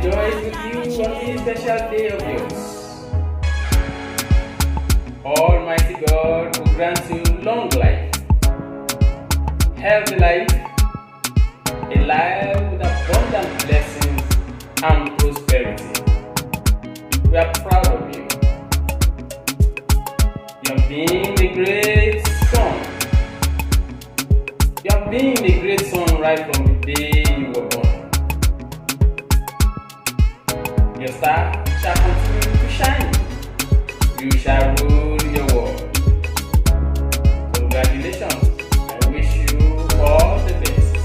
rejoice with you on this special day of yours. Almighty God will grant you long life, healthy life, a life with abundant blessings and prosperity. We are proud of you. You have been a great son. You have been a great son right from the day you were born. Your star shall continue to shine. You shall rule your world. Congratulations. I wish you all the best.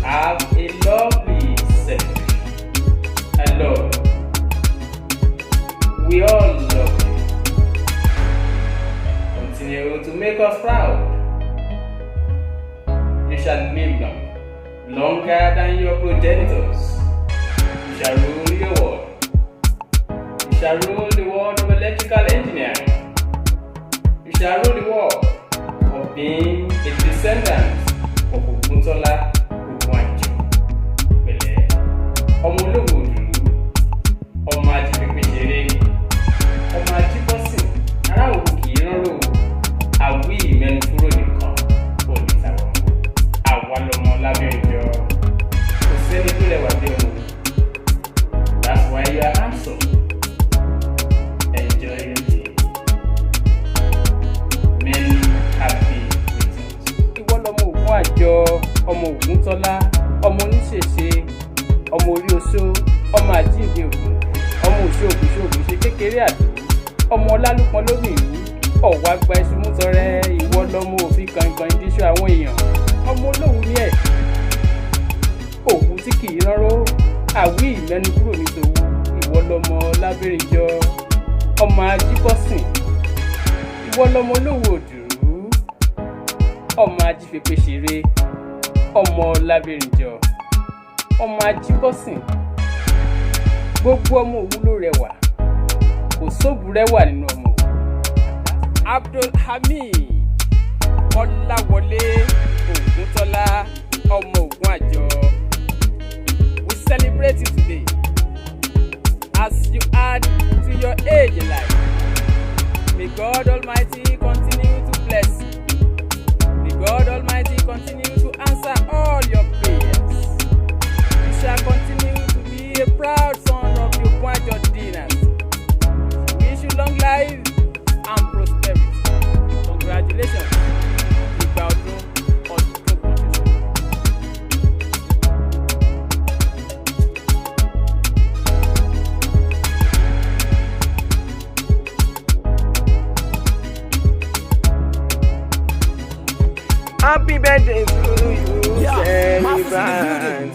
Have a lovely celebration. I love you. We all love you. Continue to make us proud. You shall live long, longer than your progenitors. You shall rule your world. You shall rule the world of electrical engineering. You shall rule the world of being a descendant of Oguntola Ogunwajo. Pẹ̀lẹ́, ọmọ olówó òdùrú, ọmọ ajífẹ́fẹ́ṣeré, ọmọ ajíbọ́sìn, ará òkú kìí ránró, àwí ìmẹ́nu kúrò nìkan, onítàwọn. Àwa lọmọ lábẹ́rìnjọ, kò sẹ́ni tó rẹwà bí ọmọ. That's why you are handsome. Enjoy your day. Many happy returns. Ìwọ lọmọ Ògúnwàjọ, ọmọ Ògúntọ́lá, ọmọ oníṣẹ̀ṣe, ọmọ orí oṣó, ọmọ àjíǹde ògún, ọmọ òṣòògùn ṣòògùn ṣe kékeré àdó, ọmọ ọlálùpọ̀ lóbìnrin, ọ̀wá gba iṣu mú tọrẹ, ìwọ lọmọ òfin gangan ìdíṣọ àwọn èèyàn, ọmọ olóhùn ní ẹ̀, òwú tí kì í ránró, àwí ìmẹ́nu kúrò nítòwú, ìwọ lọmọ lábẹ́rìnjọ, ọmọ ajíbọ́sìn, ìwọ lọmọ olówó òdùrú, ọmọ ajífẹ́fẹ́ṣeré, ọmọ lábẹ́rìnjọ, ọmọ ajíbọ́sìn, gbogbo ọmọ Òwu ló rẹwà, kò sóògùn rẹwà nínú ọmọ Òwu. Abdulhamid Ọláwọlé Ògúntọ́lá ọmọ Ògúnwàjọ. We celebrate you today as you add to your age in life. May God Almighty continue to bless you. May God Almighty continue to answer all your prayers. You shall continue to be a proud son of the Ògúnwàjọ dynasty. We wish you long life and prosperity. Congratulations. Ìgbà ọdún kan ṣoṣo. Happy birthday to you, celebrant.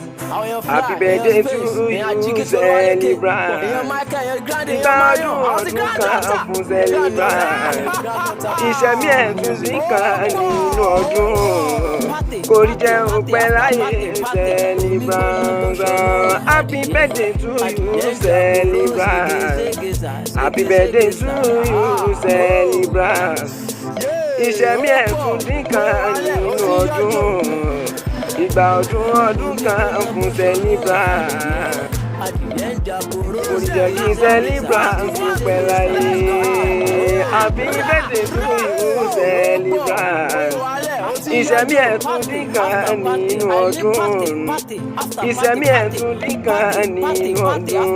Happy birthday to you, celebrant. Ìgbà ọdún kan fún celebrant. Ìṣẹ̀mí ẹ̀tún sí kan nínú ọdún. Kórí jẹ́ òpẹ́ láyé celebrant. Happy birthday to you, celebrant. Happy birthday to you, celebrant. Ìṣẹ̀mí ẹ̀tún dín kan nínú ọdún. Ìgbà ọdún kan fún celebrant. Oúnjẹ kí celebrant fún pẹ́ láyé. Happy birthday to you, celebrant. Ìṣẹ̀mí ẹ̀tún dín kan nínú ọdún. Ìṣẹ̀mí ẹ̀tún dín kan nínú ọdún.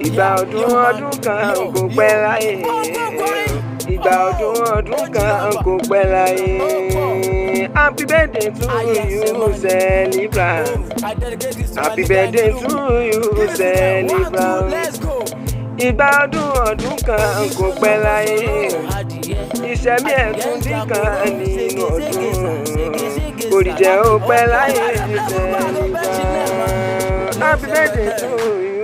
Ìgbà ọdún kan kò pẹ́ láyé. Ìgbà ọdún kan kò pẹ́ láyé. Happy birthday to you, celebrant. Happy birthday to you, celebrant. Ìgbà ọdún kan kò pẹ́ láyé. Ìṣẹ̀mí ẹ̀tún dín kan nínú ọdún. Kórí jẹ́ ó pẹ́ láyé, celebrant. Happy birthday to you.